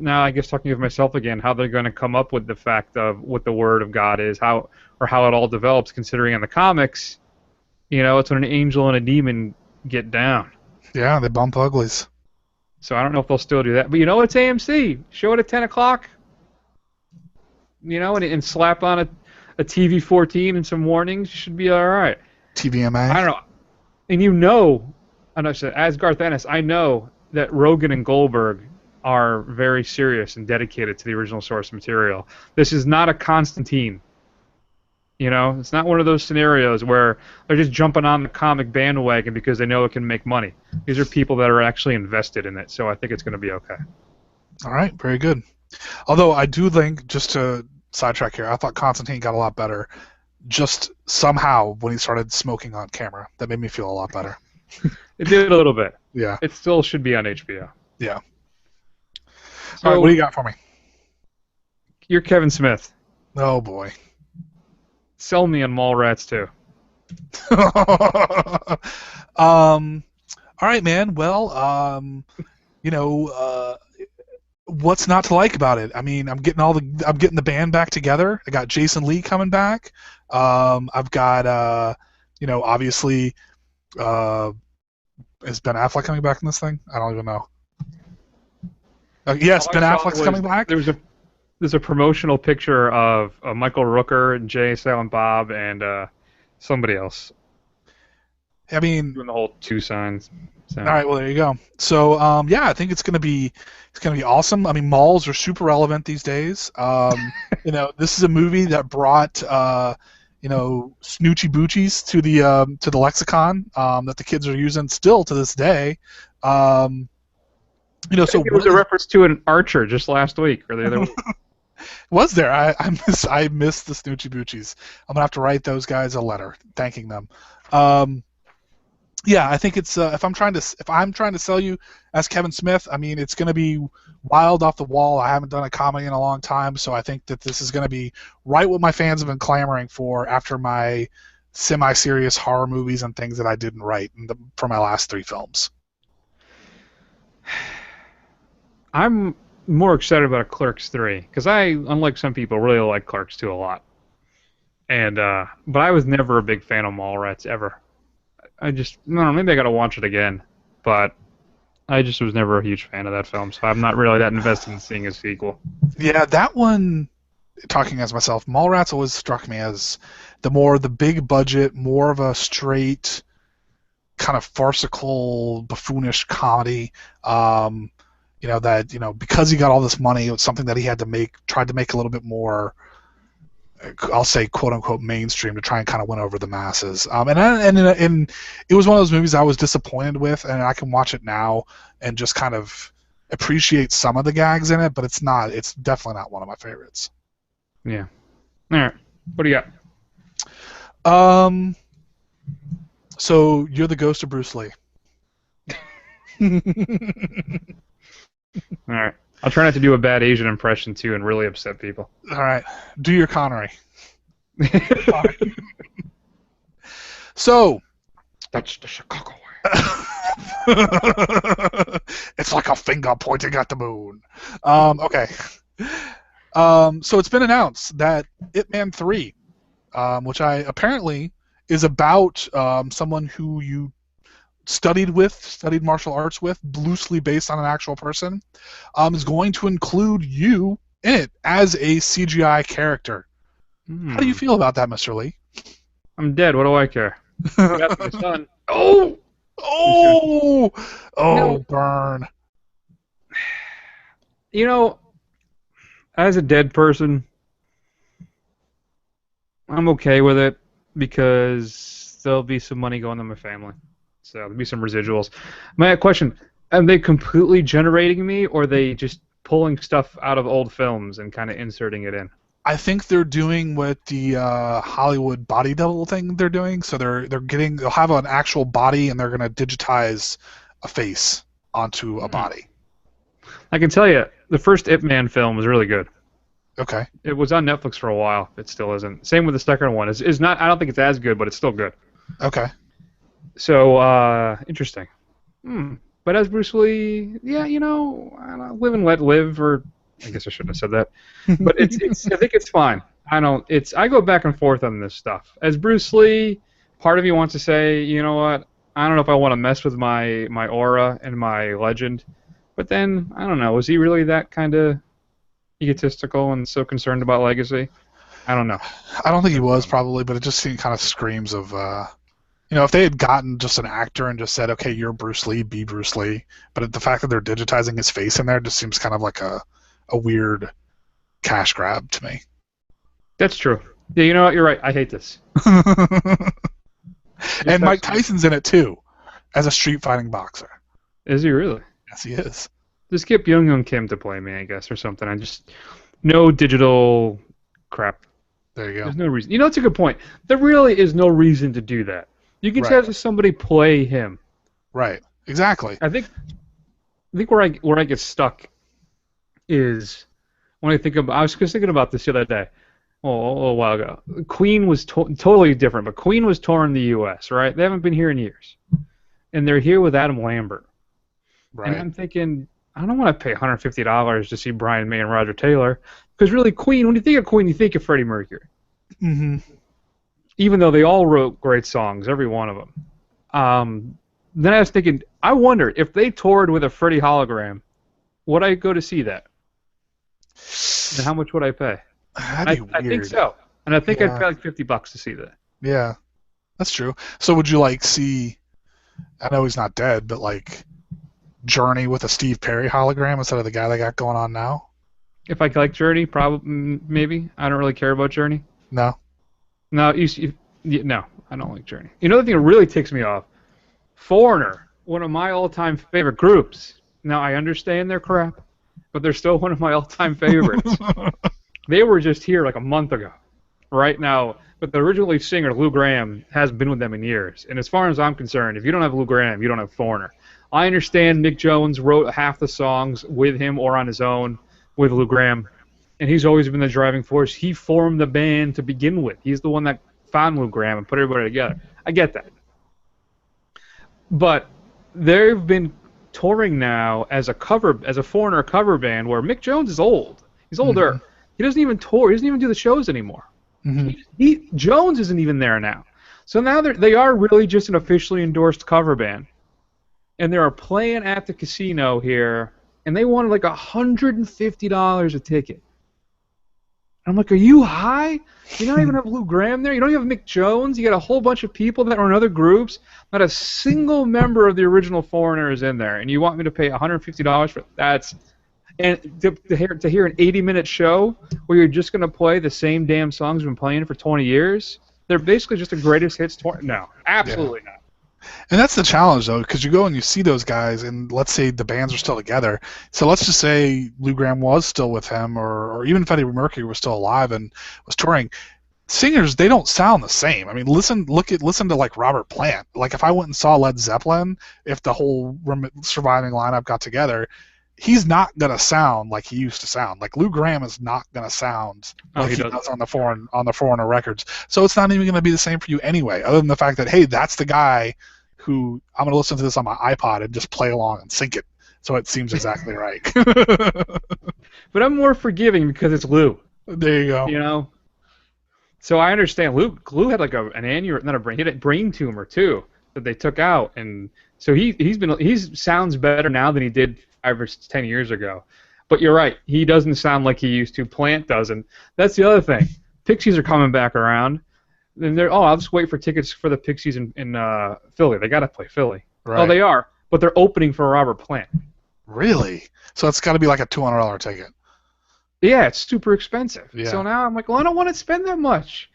now, I guess talking of myself again, how they're going to come up with the fact of what the Word of God is, how it all develops. Considering in the comics, it's when an angel and a demon get down. Yeah, they bump uglies. So I don't know if they'll still do that, but it's AMC. Show it at 10 o'clock. And slap on a TV 14 and some warnings. You should be all right. TVMA. I don't know. And as Garth Ennis, I know that Rogan and Goldberg are very serious and dedicated to the original source material. This is not a Constantine. It's not one of those scenarios where they're just jumping on the comic bandwagon because they know it can make money. These are people that are actually invested in it, so I think it's going to be okay. All right, very good. Although I do think, just to sidetrack here, I thought Constantine got a lot better just somehow when he started smoking on camera. That made me feel a lot better. It did a little bit. Yeah. It still should be on HBO. Yeah. So, all right, what do you got for me? You're Kevin Smith. Oh, boy. Sell me on Mallrats too. All right, man. Well, what's not to like about it? I mean, I'm getting the band back together. I got Jason Lee coming back. I've got obviously, is Ben Affleck coming back in this thing? I don't even know. Yes, Ben Affleck's coming back. There's a promotional picture of Michael Rooker and Jay, Silent Bob, and somebody else. I mean, doing the whole two signs. So. All right, well there you go. So I think it's gonna be awesome. I mean, malls are super relevant these days. This is a movie that brought snoochy boochies to the lexicon that the kids are using still to this day. So it was a reference to an Archer just last week or the other week. Was there? I missed the Snoochie Boochies. I'm gonna have to write those guys a letter thanking them. Yeah, I think it's if I'm trying to sell you as Kevin Smith, I mean it's gonna be wild off the wall. I haven't done a comedy in a long time, so I think that this is gonna be right what my fans have been clamoring for after my semi-serious horror movies and things that I didn't write for my last 3 films. I'm more excited about Clerks 3 because I, unlike some people, really like Clerks 2 a lot. And but I was never a big fan of Mallrats ever. I don't know, maybe I gotta watch it again, but I just was never a huge fan of that film, so I'm not really that invested in seeing a sequel. Yeah, that one, talking as myself, Mallrats always struck me as the big budget, more of a straight kind of farcical, buffoonish comedy. Because he got all this money, it was something that he had to tried to make a little bit more, I'll say, quote unquote, mainstream to try and kind of win over the masses. And it was one of those movies I was disappointed with, and I can watch it now and just kind of appreciate some of the gags in it, but it's definitely not one of my favorites. Yeah. All right. What do you got? So you're the ghost of Bruce Lee. All right. I'll try not to do a bad Asian impression too and really upset people. All right. Do your Connery. So That's the Chicago way. it's like a finger pointing at the moon. Okay. So it's been announced that Ip Man 3, which apparently is about someone who you studied martial arts with, loosely based on an actual person, is going to include you in it as a CGI character. How do you feel about that, Mr. Lee? I'm dead. What do I care? You got my son. Oh! Oh! No. Burn. You know, as a dead person, I'm okay with it because there'll be some money going to my family. So there'll be some residuals. My question, are they completely generating me, or are they just pulling stuff out of old films and kind of inserting it in? I think they're doing what the Hollywood body double thing they're doing. So they'll have an actual body and they're going to digitize a face onto a body. I can tell you, the first Ip Man film was really good. Okay. It was on Netflix for a while. It still isn't. Same with the second one. It's not. I don't think it's as good, but it's still good. Okay. So interesting. But as Bruce Lee, yeah, I don't know, live and let live, or I guess I shouldn't have said that. But it's. I think it's fine. I go back and forth on this stuff. As Bruce Lee, part of me wants to say, you know what? I don't know if I want to mess with my aura and my legend. But then I don't know. Was he really that kind of egotistical and so concerned about legacy? I don't know. I don't think he was probably, but it just kind of screams of, if they had gotten just an actor and just said, okay, you're Bruce Lee, be Bruce Lee, but the fact that they're digitizing his face in there just seems kind of like a weird cash grab to me. That's true. Yeah, you know what? You're right. I hate this. And Mike Tyson's in it too, as a street fighting boxer. Is he really? Yes, he is. Just get Young Kim to play me, I guess, or something. No digital crap. There you go. There's no reason. It's a good point. There really is no reason to do that. You can just have somebody play him. Right. Exactly. I think where I get stuck is when I think about. I was just thinking about this the other day. A little while ago. Queen was totally different, but Queen was touring the U.S., right? They haven't been here in years. And they're here with Adam Lambert. Right. And I'm thinking, I don't want to pay $150 to see Brian May and Roger Taylor, because really, Queen, when you think of Queen, you think of Freddie Mercury. Mm-hmm. Even though they all wrote great songs, every one of them. Then I was thinking, I wonder, if they toured with a Freddie hologram, would I go to see that? And how much would I pay? That'd be weird. I think so. And I think I'd pay like $50 to see that. Yeah, that's true. So would you see, I know he's not dead, but Journey with a Steve Perry hologram instead of the guy they got going on now? If I like Journey, probably, maybe. I don't really care about Journey. No. No, no, I don't like Journey. You know the thing that really ticks me off? Foreigner, one of my all-time favorite groups. Now, I understand they're crap, but they're still one of my all-time favorites. They were just here a month ago, right now. But the original lead singer, Lou Gramm, hasn't been with them in years. And as far as I'm concerned, if you don't have Lou Gramm, you don't have Foreigner. I understand Nick Jones wrote half the songs with him or on his own with Lou Gramm, and he's always been the driving force. He formed the band to begin with. He's the one that found Lou Gramm and put everybody together. I get that. But they've been touring now as a Foreigner cover band where Mick Jones is old. He's older. Mm-hmm. He doesn't even tour. He doesn't even do the shows anymore. Mm-hmm. Jones isn't even there now. So now they are really just an officially endorsed cover band. And they are playing at the casino here, and they wanted $150 a ticket. I'm like, are you high? You don't even have Lou Gramm there? You don't even have Mick Jones? You got a whole bunch of people that are in other groups? Not a single member of the original Foreigner is in there, and you want me to pay $150 for that? And to hear an 80-minute show where you're just going to play the same damn songs you've been playing for 20 years? They're basically just the greatest hits. No, absolutely not. And that's the challenge, though, because you go and you see those guys, and let's say the bands are still together. So let's just say Lou Gramm was still with him, or even Freddie Mercury was still alive and was touring. Singers, they don't sound the same. I mean, listen to Robert Plant. If I went and saw Led Zeppelin, if the whole surviving lineup got together, he's not gonna sound like he used to sound. Like Lou Gramm is not gonna sound like he does on the Foreigner records. So it's not even gonna be the same for you anyway. Other than the fact that, hey, that's the guy who I'm gonna listen to this on my iPod and just play along and sync it, so it seems exactly right. But I'm more forgiving because it's Lou. There you go. You know. So I understand. Lou had like an aneurysm, not a brain, he had a brain tumor too that they took out, and so he sounds better now than he did 5 or 10 years ago. But you're right, he doesn't sound like he used to. Plant doesn't. That's the other thing. Pixies are coming back around, and I'll just wait for tickets for the Pixies in Philly. They got to play Philly. Right. Oh, they are, but they're opening for Robert Plant. Really? So it's got to be like a $200 ticket. Yeah, it's super expensive. Yeah. So now I'm like, well, I don't want to spend that much.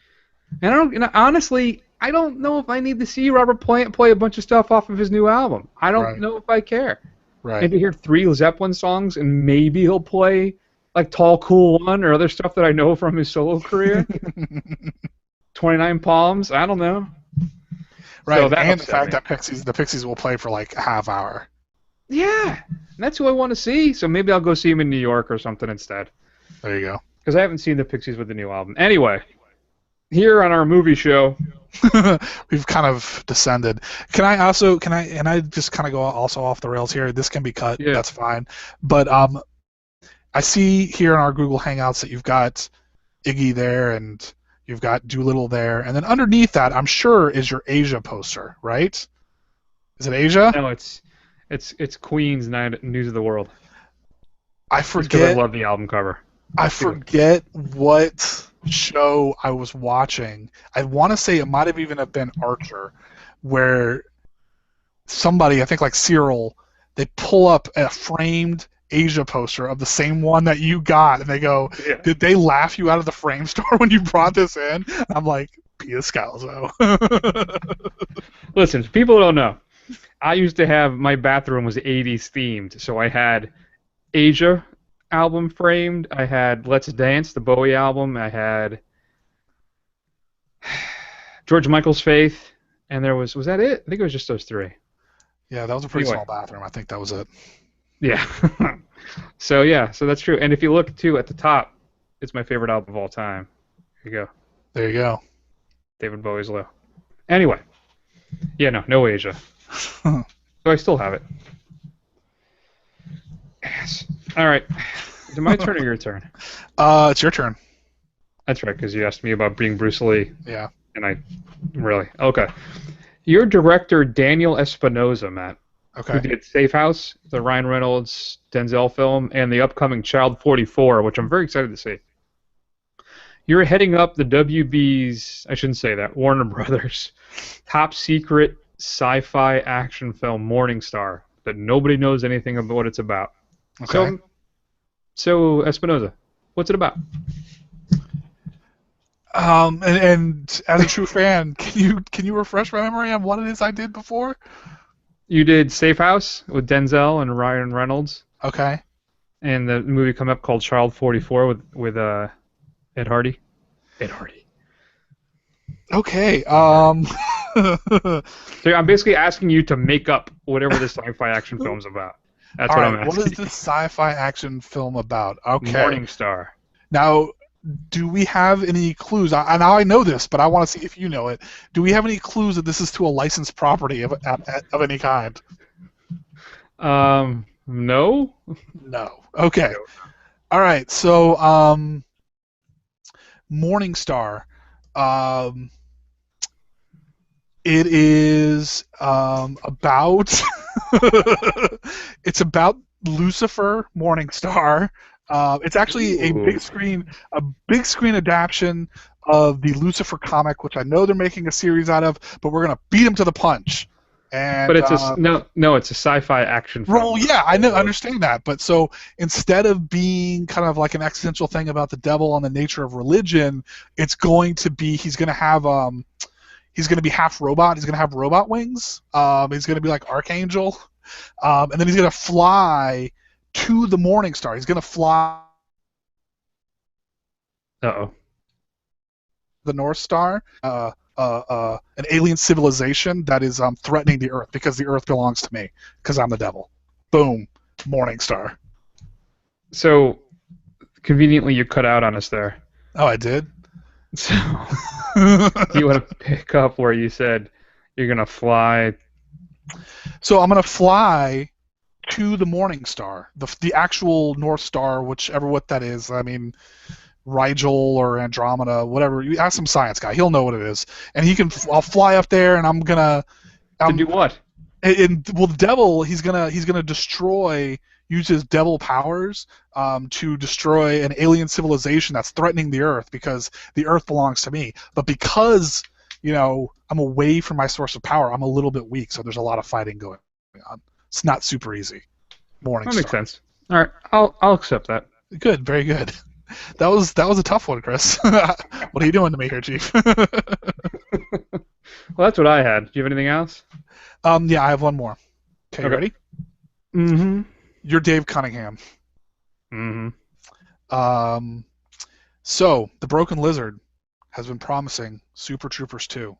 And honestly, I don't know if I need to see Robert Plant play a bunch of stuff off of his new album. I don't know if I care. Right. Maybe hear 3 Zeppelin songs, and maybe he'll play like Tall Cool One or other stuff that I know from his solo career. 29 Palms. I don't know. Right. So and the fact that the Pixies will play for like a half hour. Yeah. And that's who I want to see. So maybe I'll go see him in New York or something instead. There you go. Because I haven't seen the Pixies with the new album. Anyway, here on our movie show, we've kind of descended. And I just kind of go also off the rails here. This can be cut. Yeah. That's fine. But I see here in our Google Hangouts that you've got Iggy there and you've got Doolittle there, and then underneath that, I'm sure, is your Asia poster, right? Is it Asia? No, it's Queen's News of the World. I forget. Because I love the album cover. I forget what show I was watching. I want to say it might have even have been Archer, where somebody, I think like Cyril, they pull up a framed Asia poster of the same one that you got, and they go, "Did they laugh you out of the frame store when you brought this in?" And I'm like, Pia Scalzo. Listen, people don't know. I used to have, my bathroom was 80s themed, so I had Asia album framed, I had Let's Dance, the Bowie album, I had George Michael's Faith, and there was that it? I think it was just those 3. Yeah, that was a pretty small bathroom. I think that was it. Yeah. So that's true. And if you look, too, at the top, it's my favorite album of all time. Here you go. There you go. David Bowie's Low. Anyway. Yeah, no Asia. So I still have it. Yes. All right. Is it my turn or your turn? It's your turn. That's right, because you asked me about being Bruce Lee. Yeah. And I really okay. Your director Daniel Espinosa, Matt. Okay. Who did Safe House, the Ryan Reynolds Denzel film, and the upcoming Child 44, which I'm very excited to see. You're heading up the WB's, I shouldn't say that, Warner Brothers, top secret sci-fi action film Morning Star that nobody knows anything about what it's about. Okay. So Espinosa, what's it about? And as a true fan, can you refresh my memory on what it is I did before? You did Safe House with Denzel and Ryan Reynolds. Okay. And the movie come up called Child 44 with Ed Hardy. Ed Hardy. Okay. So I'm basically asking you to make up whatever this sci-fi action film's about. That's what I'm asking. What is this sci-fi action film about? Okay. Morning Star. Now, do we have any clues? Now I know this, but I want to see if you know it. Do we have any clues that this is to a licensed property of any kind? No. No. Okay. All right. So, Morning Star. It is about. It's about Lucifer, Morningstar. It's actually a big screen adaptation of the Lucifer comic, which I know they're making a series out of, but we're gonna beat him to the punch. And, but it's it's a sci-fi action film. Well, yeah, I understand that, but so instead of being kind of like an existential thing about the devil and the nature of religion, it's going to be he's gonna be half robot. He's gonna have robot wings. He's gonna be like Archangel, and then he's gonna fly to the Morning Star. He's gonna fly. The North Star. An alien civilization that is threatening the Earth because the Earth belongs to me because I'm the devil. Boom, Morning Star. So conveniently, you cut out on us there. Oh, I did. So you want to pick up where you said you're gonna fly? So I'm gonna fly to the Morning Star, the actual North Star, whichever what that is. I mean, Rigel or Andromeda, whatever. You ask some science guy; he'll know what it is, and he can. I'll fly up there, and I'm gonna. To do what? Well, the devil, he's gonna destroy. Use his devil powers to destroy an alien civilization that's threatening the Earth because the Earth belongs to me. But because I'm away from my source of power, I'm a little bit weak. So there's a lot of fighting going on. It's not super easy. Morning That Star. makes sense. All right, I'll accept that. Good, very good. That was a tough one, Chris. What are you doing to me here, Chief? Well, that's what I had. Do you have anything else? Yeah, I have one more. Okay, you Okay. ready? Mm-hmm. You're Dave Cunningham. Mm-hmm. So the Broken Lizard has been promising Super Troopers 2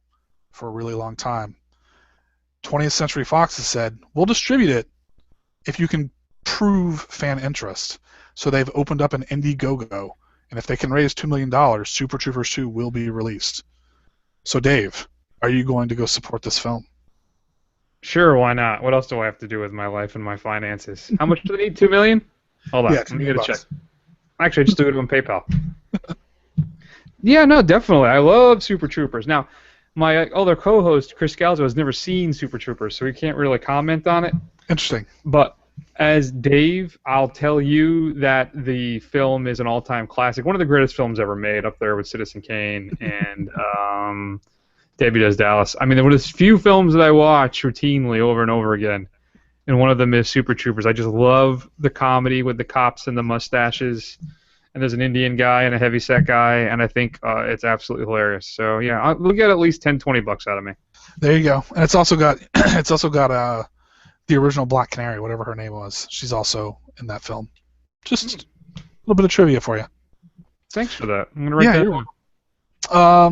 for a really long time. 20th Century Fox has said, we'll distribute it if you can prove fan interest. So they've opened up an Indiegogo, and if they can raise $2 million, Super Troopers 2 will be released. So Dave, are you going to go support this film? Sure, why not? What else do I have to do with my life and my finances? How much do they need? $2 million? Hold on, Yeah, let me get a check. $2 Actually, I just do it on PayPal. Yeah, no, definitely. I love Super Troopers. Now, my other co-host, Chris Galzo, has never seen Super Troopers, so he can't really comment on it. Interesting. But as Dave, I'll tell you that the film is an all-time classic. One of the greatest films ever made, up there with Citizen Kane and Debbie Does Dallas. I mean, there were just few films that I watch routinely over and over again, and one of them is Super Troopers. I just love the comedy with the cops and the mustaches, and there's an Indian guy and a heavyset guy, and I think it's absolutely hilarious. So yeah, we'll get at least $10-20 out of me. There you go. And it's also got the original Black Canary, whatever her name was. She's also in that film. Just a little bit of trivia for you. Thanks for that. I'm gonna write that down.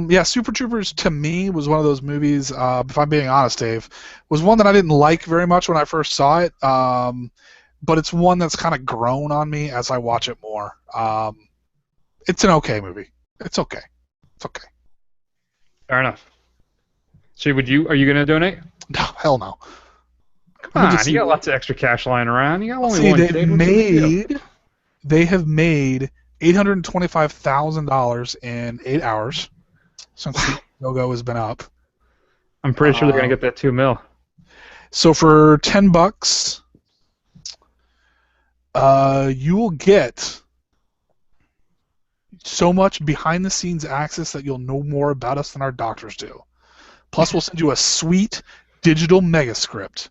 Yeah, Super Troopers to me was one of those movies. If I'm being honest, Dave, was one that I didn't like very much when I first saw it. But it's one that's kind of grown on me as I watch it more. It's an okay movie. It's okay. It's okay. Fair enough. So are you gonna donate? No, hell no. Come on, you got lots of extra cash lying around. You got only See, one kid. they have made $825,000 in 8 hours since the logo has been up. I'm pretty sure they're gonna get that $2 million. So for $10, you will get so much behind-the-scenes access that you'll know more about us than our doctors do. Plus, we'll send you a sweet digital mega script,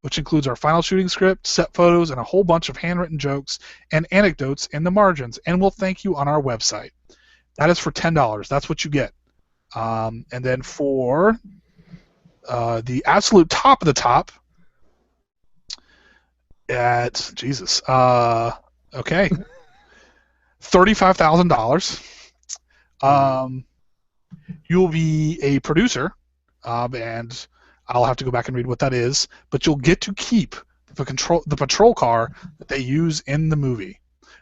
which includes our final shooting script, set photos, and a whole bunch of handwritten jokes and anecdotes in the margins, and we'll thank you on our website. That is for $10. That's what you get. And then for the absolute top of the top, at Jesus, okay, $35,000. You'll be a producer, and I'll have to go back and read what that is, but you'll get to keep the patrol car that they use in the movie.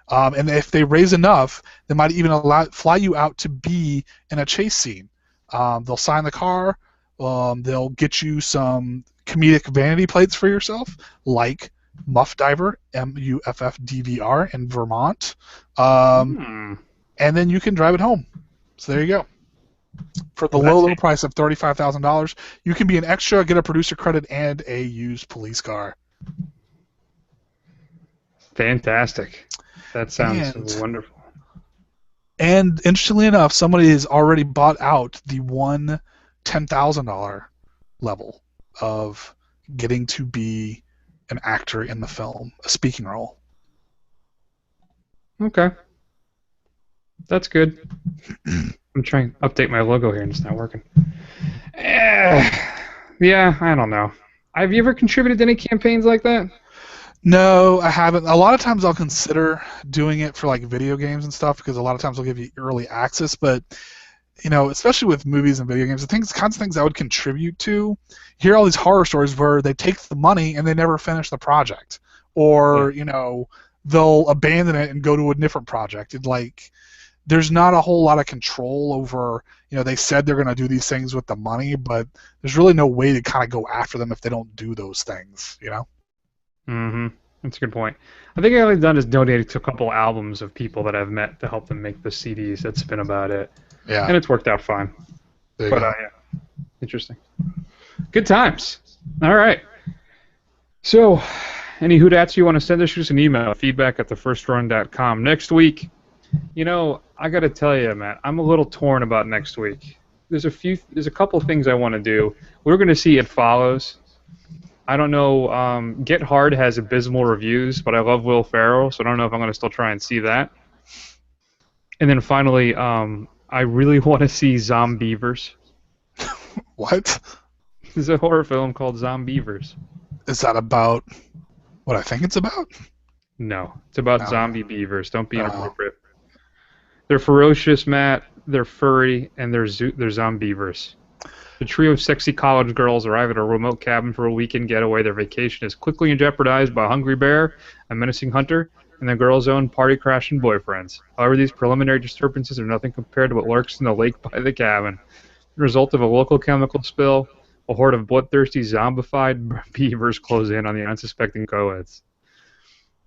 And if they raise enough, they might even fly you out to be in a chase scene. They'll sign the car. They'll get you some comedic vanity plates for yourself, like Muff Diver, MUFFDVR in Vermont. And then you can drive it home. So there you go. For the low price of $35,000, you can be an extra, get a producer credit, and a used police car. Fantastic. That sounds wonderful. And interestingly enough, somebody has already bought out the one $10,000 level of getting to be an actor in the film, a speaking role. Okay. That's good. I'm trying to update my logo here and it's not working. Yeah, I don't know. Have you ever contributed to any campaigns like that? No, I haven't. A lot of times I'll consider doing it for like video games and stuff because a lot of times they'll give you early access, but especially with movies and video games, kinds of things I would contribute to. You hear all these horror stories where they take the money and they never finish the project, or they'll abandon it and go to a different project. And like, there's not a whole lot of control over, they said they're going to do these things with the money, but there's really no way to kind of go after them if they don't do those things, Mm-hmm. That's a good point. I think all I've done is donated to a couple albums of people that I've met to help them make the CDs. That's been about it. Yeah. And it's worked out fine. There you But go. yeah, interesting. Good times. All right. So, any Who Dats you want to send us? Shoot us an email, feedback@thefirstrun.com. Next week, I got to tell you, Matt, I'm a little torn about next week. There's a couple things I want to do. We're going to see It Follows. I don't know. Get Hard has abysmal reviews, but I love Will Ferrell, so I don't know if I'm going to still try and see that. And then finally, I really want to see Zombievers. What? There's a horror film called Zombievers. Is that about what I think it's about? No, it's about No. zombie beavers. Don't be inappropriate. They're ferocious, Matt. They're furry, and they're zombievers. The trio of sexy college girls arrive at a remote cabin for a weekend getaway. Their vacation is quickly jeopardized by a hungry bear, a menacing hunter, and the girls' own party-crashing boyfriends. However, these preliminary disturbances are nothing compared to what lurks in the lake by the cabin. The result of a local chemical spill, a horde of bloodthirsty, zombified beavers close in on the unsuspecting co-eds.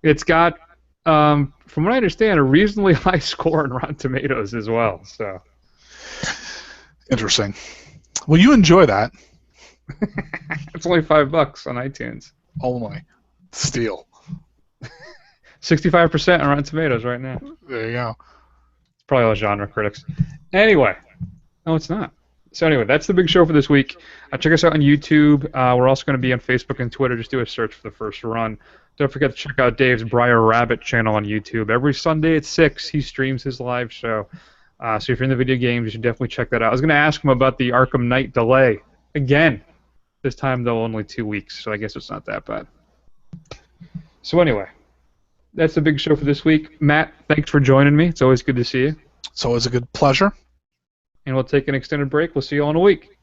It's got, from what I understand, a reasonably high score on Rotten Tomatoes as well. So Interesting. Well, you enjoy that. it's only $5 on iTunes. Only. Steal. 65% on Rotten Tomatoes right now. There you go. It's probably all genre critics. Anyway, no, it's not. So anyway, that's the big show for this week. Check us out on YouTube. We're also going to be on Facebook and Twitter. Just do a search for The First Run. Don't forget to check out Dave's Briar Rabbit channel on YouTube. Every Sunday at 6, he streams his live show. So if you're in the video games, you should definitely check that out. I was going to ask him about the Arkham Knight delay. Again. This time, though, only 2 weeks, so I guess it's not that bad. So anyway, that's the big show for this week. Matt, thanks for joining me. It's always good to see you. It's always a good pleasure. And we'll take an extended break. We'll see you all in a week.